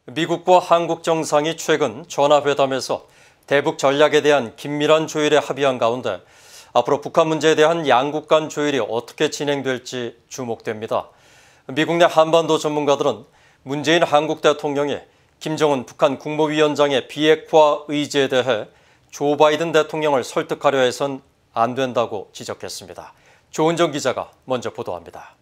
미국과 한국 정상이 최근 전화회담에서 대북 전략에 대한 긴밀한 조율에 합의한 가운데 앞으로 북한 문제에 대한 양국 간 조율이 어떻게 진행될지 주목됩니다. 미국 내 한반도 전문가들은 문재인 한국 대통령이 김정은 북한 국무위원장의 비핵화 의지에 대해 조 바이든 대통령을 설득하려 해선 안 된다고 지적했습니다. 조은정 기자가 먼저 보도합니다.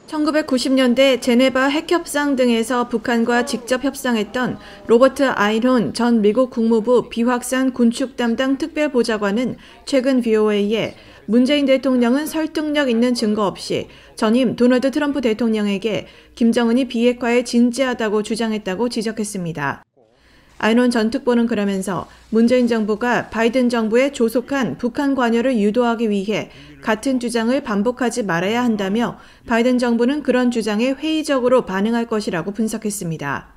1990년대 제네바 핵협상 등에서 북한과 직접 협상했던 로버트 아이론 전 미국 국무부 비확산 군축 담당 특별보좌관은 최근 VOA에 문재인 대통령은 설득력 있는 증거 없이 전임 도널드 트럼프 대통령에게 김정은이 비핵화에 진지하다고 주장했다고 지적했습니다. 아이론 전 특보는 그러면서 문재인 정부가 바이든 정부에 조속한 북한 관여를 유도하기 위해 같은 주장을 반복하지 말아야 한다며 바이든 정부는 그런 주장에 회의적으로 반응할 것이라고 분석했습니다.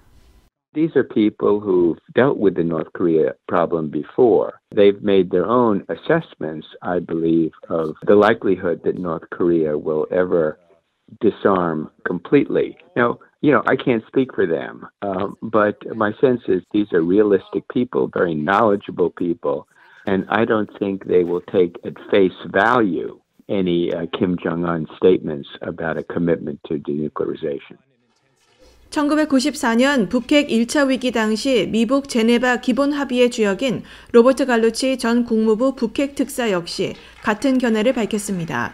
These are people who've dealt with the North Korea problem before. They've made their own assessments, I believe, of the likelihood that North Korea will ever disarm completely. Now, I can't speak for them, but my sense is these are realistic people, very knowledgeable people, and I don't think they will take at face value any Kim Jong-un statements about a commitment to denuclearization. 1994년 북핵 1차 위기 당시 미국 제네바 기본 합의의 주역인 로버트 갈루치 전 국무부 북핵 특사 역시 같은 견해를 밝혔습니다.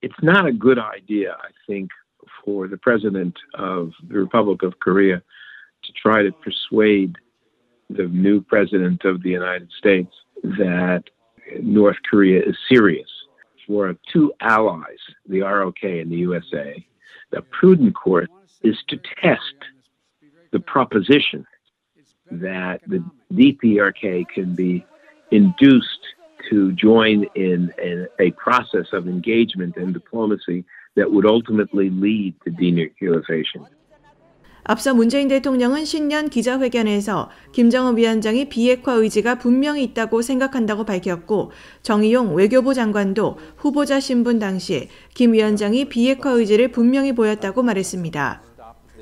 It's not a good idea, I think, for the president of the Republic of Korea to try to persuade the new president of the United States that North Korea is serious. For two allies, the ROK and the USA, the prudent course is to test the proposition that the DPRK can be induced to join in a process of engagement and diplomacy that would ultimately lead to denuclearization. 앞서 문재인 대통령은 신년 기자회견에서 김정은 위원장이 비핵화 의지가 분명히 있다고 생각한다고 밝혔고 정의용 외교부 장관도 후보자 신분 당시 김 위원장이 비핵화 의지를 분명히 보였다고 말했습니다.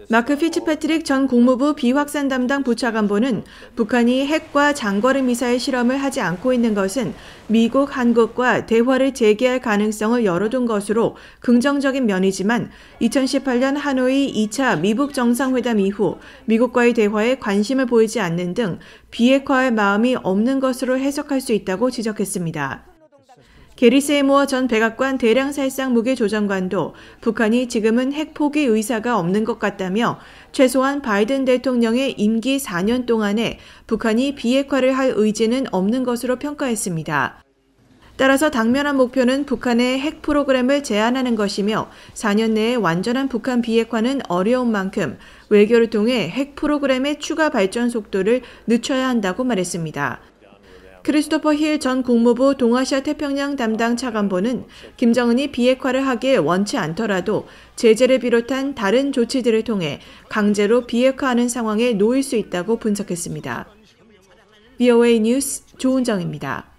마크 피츠패트릭 전 국무부 비확산 담당 부차관보는 북한이 핵과 장거리 미사일 실험을 하지 않고 있는 것은 미국, 한국과 대화를 재개할 가능성을 열어둔 것으로 긍정적인 면이지만 2018년 하노이 2차 미북 정상회담 이후 미국과의 대화에 관심을 보이지 않는 등 비핵화할 마음이 없는 것으로 해석할 수 있다고 지적했습니다. 게리 세이모어 전 백악관 대량살상 무기조정관도 북한이 지금은 핵 포기 의사가 없는 것 같다며 최소한 바이든 대통령의 임기 4년 동안에 북한이 비핵화를 할 의지는 없는 것으로 평가했습니다. 따라서 당면한 목표는 북한의 핵 프로그램을 제한하는 것이며 4년 내에 완전한 북한 비핵화는 어려운 만큼 외교를 통해 핵 프로그램의 추가 발전 속도를 늦춰야 한다고 말했습니다. 크리스토퍼 힐 전 국무부 동아시아 태평양 담당 차관보는 김정은이 비핵화를 하길 원치 않더라도 제재를 비롯한 다른 조치들을 통해 강제로 비핵화하는 상황에 놓일 수 있다고 분석했습니다. VOA 뉴스 조은정입니다.